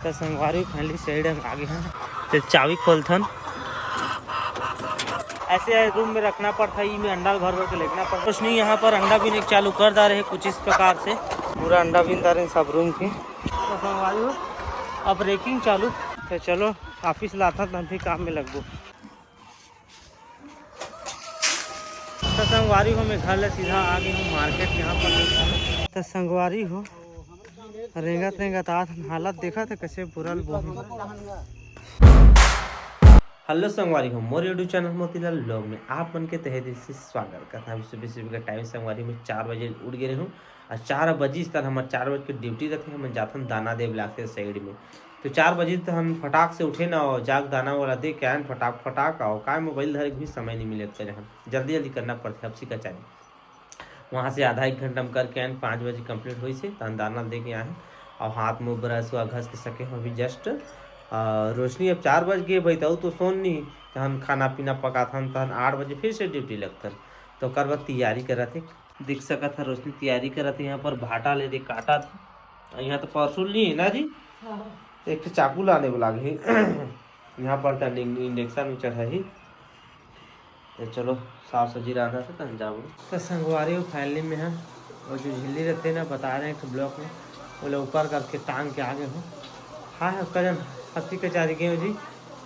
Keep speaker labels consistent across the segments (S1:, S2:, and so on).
S1: तो संगवारी finally side हम आगे हैं तो चाबी खोलथन ऐसे रूम में रखना पड़ता है। में अंडा भर भर के लेना पड़ता कुछ नहीं। यहाँ पर अंडा बीने चालू कर दा रहे कुछ इस प्रकार से पूरा अंडा बीन दा रहे सब रूम के। तो संगवारी हो अब रेकिंग चालू तो चलो ऑफिस लाता तो हम भी काम में लगबो। तो संगवारी हो मैं घर ले सीधा आ गई हूँ मार्केट। यहाँ पर तो संगवारी हो रेंगत रेंगत आत हालत देखा था कैसे बुरल बोल। हेलो संगवारी हो मोर यूट्यूब चैनल मोतीलाल ब्लॉग में आप मन के तहे दिल से स्वागत करता हूँ। सुबह सुबह का टाइम संगवारी में 4 बजे उठ गए हूँ और 4 बजे तक हमारे 4 बजे की ड्यूटी रहती है। हम जाते दाना दे लाते साइड में तो 4 बजे तक हम फटाक से उठे ना और जाग दाना वाला दे के आए फटाक फटाक आओ का मोबाइल धरे भी समय नहीं मिले जल्दी जल्दी करना पड़ता है। अब का चाहिए वहाँ से आधा 1 घंटा में करके आए 5 बजे कंप्लीट हुई से तहन दाना दे के आए और हाथ मुँह ब्रश हुआ घस के सके हम अभी जस्ट रोशनी अब 4 बज गए बैठा तो सोन नहीं तहन खाना पीना पका था तहन 8 बजे फिर से ड्यूटी लगता तो कर बाद तैयारी करा थे। दिख सका था रोशनी तैयारी करा थे। यहाँ पर भाटा ले दे काटा था। यहाँ तो परसुल नहीं है ना जी। तो एक चाकू लाने वाला है यहाँ पर इंजेक्शन में चढ़ा ही तो चलो साफ सब्जी रहना था तहन जाओ। तो संगवारी फाइनली में है और जो झिल्ली रहते हैं ना बता रहे हैं ब्लॉक में वो ऊपर करके टांग के आगे हूँ। हाँ कजन हफ्ती के 4 गए जी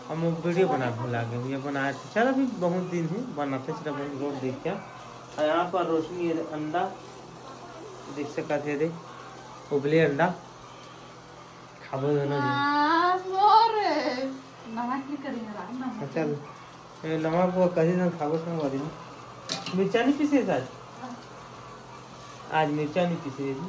S1: हम वीडियो बना लागे ये बनाए थे। चल अभी बहुत दिन है बनाते चला बहुत रोड देख के। और यहाँ पर रोशनी अंडा देख सका थे दे उबले अंडा खाबो दोनों जी। चल नवा को कहीं ना खाबो संग वाली मिर्चा नहीं पीसे आज मिर्चा नहीं पीसे जी।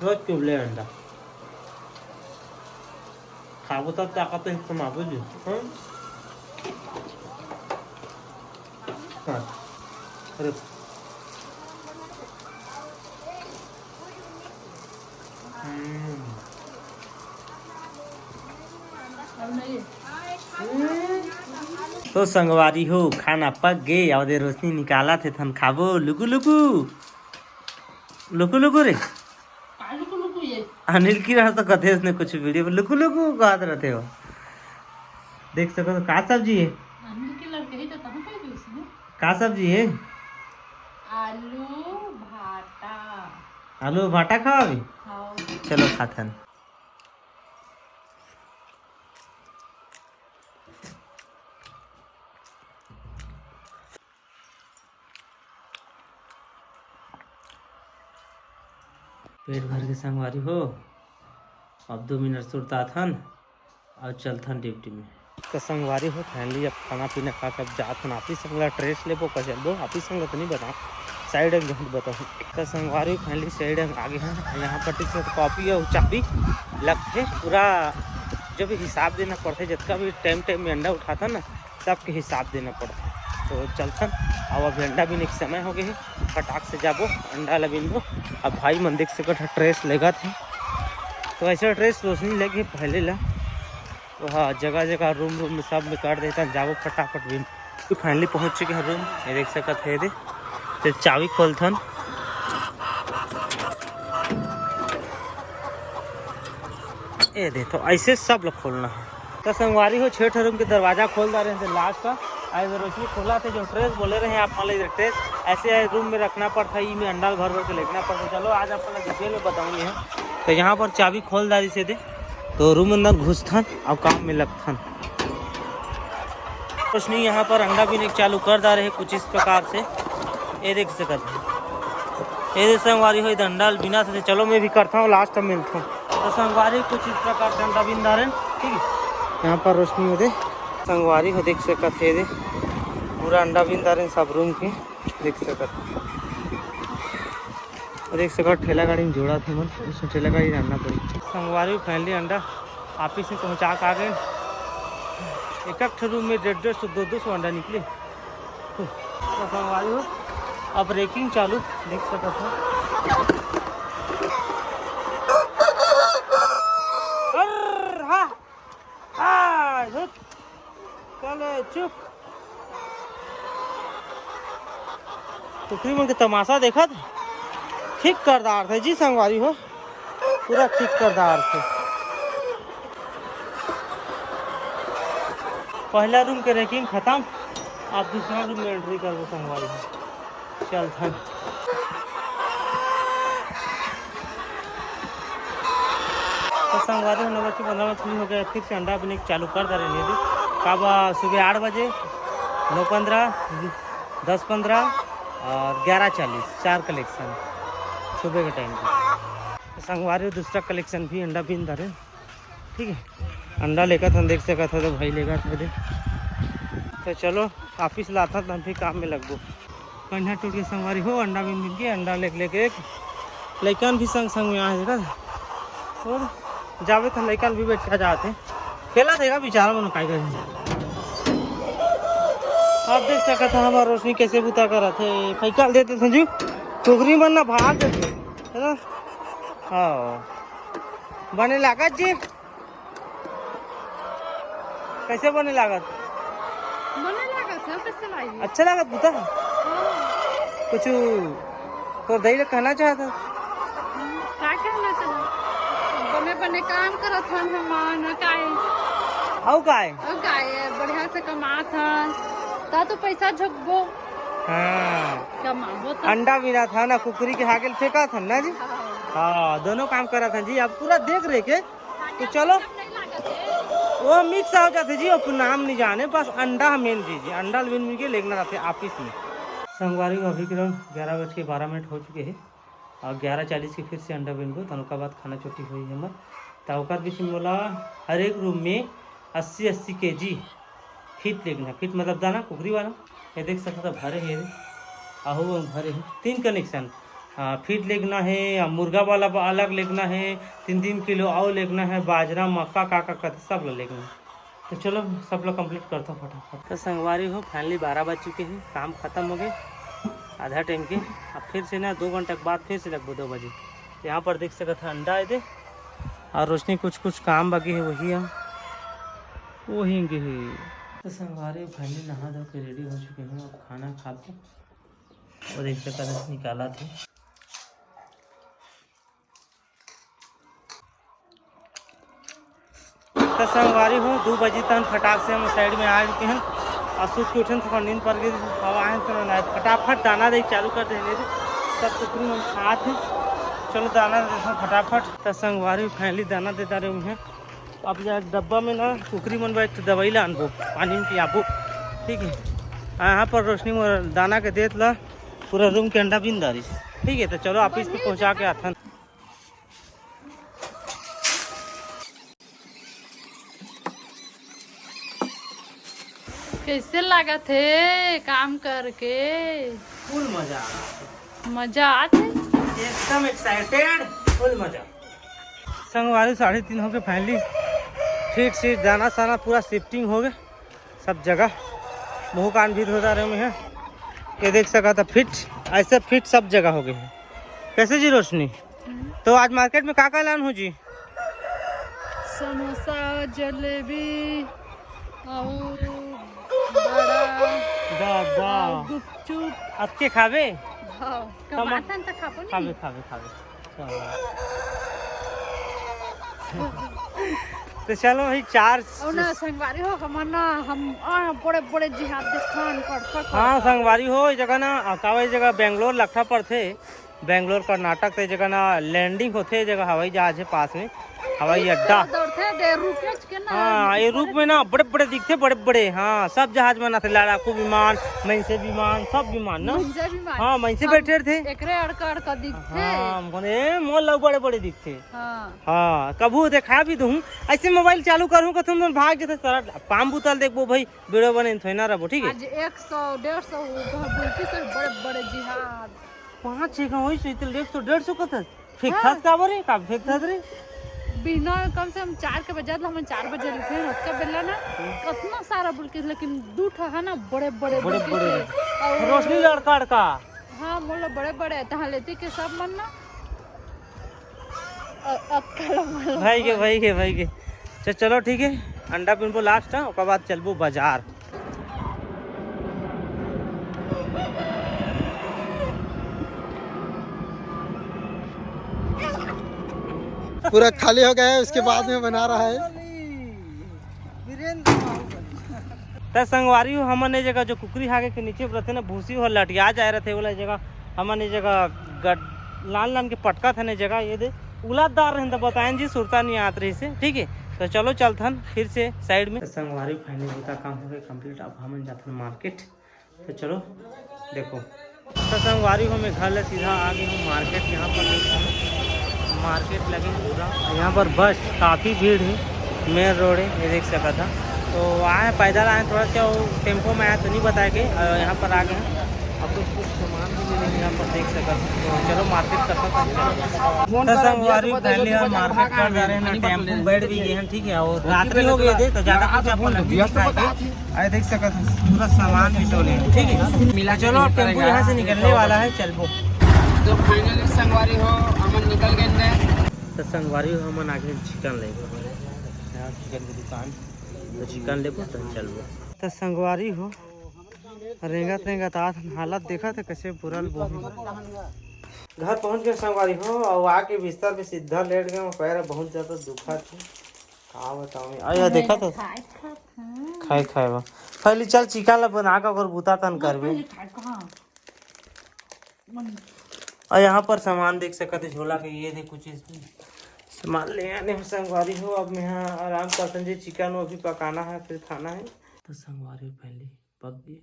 S1: रोज के उबले अंडा खाबो तब ताकत है तुम आपो जी। हाँ अरे तो संगवारी हो खाना पक गए और रोशनी निकाला थे थन खाबो लुकु लुकु लुकु लुकु रे अनिल की रहा तो कथे उसने कुछ वीडियो में लुकु लुकु कहते रहते हो देख सको तो का सब्जी है का सब्जी है आलू भाटा खाओ अभी चलो खाथन। पेट भर के संगवारी हो अब 2 मिनट सुरता थन और चलथन ड्यूटी में। तो संगवारी हो फाइनली अब खाना पीना खा कर जाथन ऑफिस संगला ड्रेस ले का चलो ऑफिस संग तो नहीं बताओ साइड एक घंटे बताओ। तो संगवारी फाइनली साइड आगे हैं यहाँ पर से कॉपी और चाबी लगते पूरा जब हिसाब देना पड़ता है जितना भी टाइम में अंडा उठाता ना सबके हिसाब देना पड़ता है। तो चलथन अब अभी अंडा बीने के समय हो गए फटाक से जाबो अंडा लबीनो। अब भाई मन देख सको ड्रेस लेगा थे तो ऐसा ड्रेस रोशनी लगे पहले ला तो हाँ जगह जगह रूम में सब में कर देता जाबो फटाफट भी। तो फाइनली पहुँच चुके हैं रूम ये देख सका थे दे तो चाबी खोलथन ये दे तो ऐसे सब लोग खोलना है। तो संगवारी हो 6 रूम के दरवाजा खोल दा रहे थे लास्ट का आज रोशनी खोला थे जो ड्रेस बोले रहे आप मान लीजिए ड्रेस ऐसे रूम में रखना पड़ता है। में अंडा भर भर के लेना पड़ता है। चलो आज आपको डिटेल में बताऊंगी है। तो यहाँ पर चाबी खोल दारी से दे तो रूम अंदर घुसथन और काम में लगथन कुछ नहीं। यहाँ पर अंडा बीने चालू कर दा रहे कुछ इस प्रकार से ये देख सकते ये संगवारी हो अंडा बिना से चलो मैं भी करता हूँ लास्ट में मिलता हूँ। तो संगवारी कुछ इस प्रकार से अंडा बीन रहे ठीक है। यहाँ पर रोशनी हो दे संगवारी हो देख सकते दे पूरा अंडा बीन रहे सब रूम के देख सकते ठेला गाड़ी में जोड़ा थे मन उस ठेला गाड़ी रहना पड़ी। संगवारी फाइनली अंडा ऑफिस में पहुँचा के आ गए। एक रूम में 150 200 अंडा निकले। तो संगवारी हो अब रेकिंग चालू देख सकते चलो चुप कुकरी मन के तमाशा देखा ठीक करदार थे जी संगवारी हो, पूरा ठीक करदार थे। पहला रूम के रैंकिंग खत्म, आप दूसरा रूम में एंट्री कर दो संगवारी हो। चल था तो संगवारी होने बच्चे 15 मिनट फ्री हो गया, फिर से अंडा बने चालू कर दे रहे हैं। कब सुबह 8 बजे, 9:15, 10:15 और 11:40 4 कलेक्शन सुबह के टाइम पे। संगवारी दूसरा कलेक्शन भी अंडा बीन धरे, ठीक है। अंडा लेकर था देख सका था तो भाई लेगा था दे। तो चलो ऑफिस लाता तो हम भी काम में लगो। कन्या टूट के संगवारी हो अंडा बीन बीन के अंडा लेके एक लैकन भी संग संग में आए देखा और जावे तो लैकन भी बैठ जाते खेला देगा बेचारा मन काय कर। आप देख सकते था हमारा रोशनी कैसे बुता कर रहे थे, फैकल देते संजू टोकरी मन ना भाग देते है ना। हाँ बने लागत जी, कैसे बने लागत? अच्छा लागत बुता कुछ तो दही कहना चाहता
S2: क्या कहना चाहता बने बने काम करत हन हम काय
S1: हाउ काय
S2: बढ़िया से कमात हन ता तो पैसा झकबो।
S1: हाँ
S2: कमाबो तो
S1: अंडा बिना था ना कुकरी के हागल फेंका था ना जी। हाँ दोनों काम करा था जी, आप पूरा देख रहे के तो चलो वो मिक्स हो जाते जी, अब नाम नहीं जाने बस अंडा मेन जी अंडा बिन मिल के लेना रहते ऑफिस में। संगवारी को अभी करीब 11:12 हो चुके हैं और 11:40 के फिर से अंडा बिन को तनका बाद खाना छुट्टी हुई है हमार। तो बीच में बोला हर एक रूम में 80-80 kg फीट लेना, फीट मतलब दाना कुकरी वाला ये देख सकते था भरे है आहू भरे है 3 कनेक्शन। फीट लेना है, मुर्गा वाला अलग लेना है, 3-3 किलो और लेना है, बाजरा मक्का काका सब लेना है। तो चलो सब लोग कंप्लीट करता हूँ फटाफट। तो संगवारी हो फाइनली 12 बज चुके हैं, काम खत्म हो गए आधा टाइम के। अब फिर से ना 2 घंटे के बाद फिर से लगभग 2 बजे यहाँ पर देख सकते था अंडा आए थे और रोशनी कुछ काम बाकी है वही है वही है। तो संगवारी फाइनली नहा धो के रेडी हो चुके हैं, अब खाना खा के और एक जगह से निकाला थे। तो संगवारी हो 2 बजे तक फटाक से हम साइड में आ चुके हैं और सूट के उठन थोड़ा नींद पड़ गई हवा है तो फटाफट दाना दे चालू कर देने सब कुकरी में खात है। चलो दाना देते फटाफट। तो संगवारी फाइनली दाना देता रहे हुए हैं। अब डब्बा में ना कुकरी मन बैठ तो दवाई ला अनबो पानी में पियाबो, ठीक है। यहाँ पर रोशनी में दाना के देत ला पूरा रूम के अंडा बिन दारी, ठीक है। तो चलो ऑफिस पे पहुँचा के आता।
S2: कैसे लगा थे काम करके?
S1: फुल मजा
S2: आते
S1: एकदम एक्साइटेड फुल मजा। संगवारी 3:30 हो गए फाइनली, फीट सीट दाना साना पूरा शिफ्टिंग हो गए सब जगह। मुँह कान भी धोता रहे में है ये देख सका था फिट ऐसे फिट सब जगह हो गए हैं। कैसे जी रोशनी? तो आज मार्केट में का लान हो जी?
S2: समोसा जलेबी और
S1: गुपचुप आपके खावे खावे तो चलो भाई 4
S2: संगवारी हो हम बड़े बड़े जिहाद स्थान पर।
S1: हाँ संगवारी हो जगह ना कावे जगह बेंगलोर लखा पर थे, बेंगलोर कर्नाटक ते जगह ना लैंडिंग होते जगह हवाई जहाज है पास में हवाई अड्डा। हाँ ये रूप में ना बड़े बड़े दिखते बड़े बड़े। हाँ सब जहाज में ना थे लड़ाकू विमान मनसे विमान सब विमान ना। हाँ मनसे बैठे थे हाँ मोल लोग बड़े बड़े दिखते। हाँ कबू देखा भी दूँ ऐसे मोबाइल चालू करूँ का तुम भाग जाते सारा पाम बुतल देखो भाई वीडियो बने थोड़ी ना रहो, ठीक है।
S2: 100-150 बड़े बड़े जिहाद
S1: 5-6 वही 100-150 का था फेंक था का बोले का फेंक था रे
S2: बिना कम से कम 4 के बजे हम 4 बजे लिखे उसका बेला ना कितना सारा बुलके लेकिन 2 है ना बड़े बड़े
S1: रोशनी लड़का
S2: हाँ मोला बड़े बड़े तहाँ लेती के सब मन ना
S1: भाई के चलो ठीक है अंडा पिनबो लास्ट है उसके बाद चलबो बाजार।
S3: पूरा खाली हो गया है, उसके बाद में बना रहा है।
S1: तो संगवारी हो हमन ने जगह जो कुकरी हागे के नीचे रहते ना भूसी हो लटिया जाए रहते वाला जगह हमन ने जगह लान लान के पटका था ने जगह ये दे उलादार रहन तो बताएं जी सुरता नहीं आत रही से। ठीक है तो चलो चलथन फिर से साइड में। संगवारी फाइनली का काम हो गया कंप्लीट। अब हमन जाथन मार्केट। तो चलो देखो तो संगवारी हो मैं घर ले सीधा आ गई हूँ मार्केट। यहाँ पर मार्केट लगे पूरा, यहाँ पर बस काफ़ी भीड़ है, मेन रोड है ये देख सका था। तो आए पैदल आए थोड़ा सा टेम्पो में आया तो नहीं बताया कि यहाँ पर आ गए हैं। अब कुछ सामान भी मिलेंगे यहाँ पर देख सका। तो चलो मार्केट करता था। संगवारी पहले हम मार्केट कर जा रहे हैं ना, टेम्पो बैठ भी गए हैं। ठीक है और रात्रि हो गए थे तो ज़्यादा कुछ अपन आए देख सका था पूरा सामान भी टोले। ठीक है मिला चलो टेम्पो यहाँ से निकलने वाला है। चलो
S4: तो फाइनली संगवारी हो हमन निकल गए।
S1: तो संगवारी हो हमन आगे चिकन ले यहाँ चिकन की दुकान तो चिकन ले तो चलो। तो संगवारी हो रेंगत रेंगत आत हालत देखा था कैसे बुरा घर पहुंच गए संगवारी हो और आके बिस्तर पे सीधा लेट गए। पैर बहुत ज्यादा दुखा थे का बताऊं। अरे देखा था खाए खाए बा पहले चल चिकन ला बना का और बुता तन करबे। और यहाँ पर सामान देख सकते झोला के ये देखो चीज सामान ले आने हो संगवारी हो। अब मैं यहाँ आराम करते जी चिकन वो भी पकाना है फिर खाना है। तो संगवारी पहले पक गए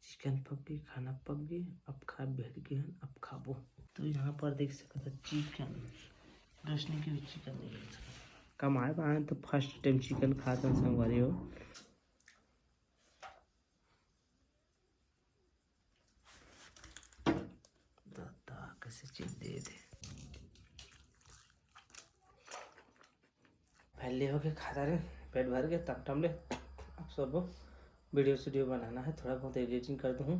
S1: चिकन पक गई खाना पक गई अब खा बैठ गए अब खाबो। तो यहाँ पर देख सकते चिकन रसने के भी चिकन देख सकते कमाए पाए तो फर्स्ट टाइम चिकन खाता संगवारी हो। दादा कैसे चीज दे दे पहले हो के खाता रहे पेट भर के तब टमले। अब सब वीडियो बनाना है थोड़ा बहुत एडिटिंग कर दूँ।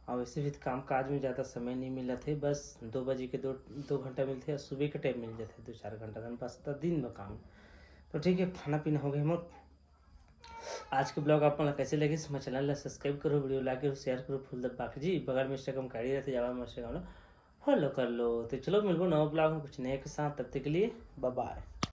S1: और वैसे भी काम काज में ज़्यादा समय नहीं मिला थे बस 2 बजे के 2 घंटा मिलते हैं सुबह के टाइम मिल जाते 2-4 घंटा बस दिन में काम। तो ठीक है खाना पीना हो गया मोर। आज के ब्लॉग आप कैसे लगे मैं चैनल सब्सक्राइब करो वीडियो लाइक करो शेयर करो फुल द बाकी जी बगल में इंस्टाग्राम काढ़ी रहते जावा में इंस्टाग्राम फॉलो कर लो। तो चलो मिलबो नवा ब्लॉग में कुछ नए के साथ तब तक के लिए बाय बाय।